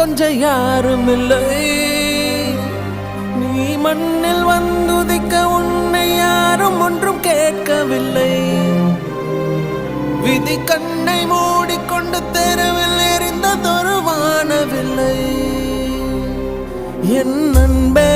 கொஞ்ச யாரும் இல்லை. நீ மண்ணில் வந்துதிக்க உன்னை யாரும் ஒன்றும் கேட்கவில்லை. விதி கண்ணை மூடிக்கொண்டு தெருவில் எறிந்ததொரு வானவில்லை. என் அன்பே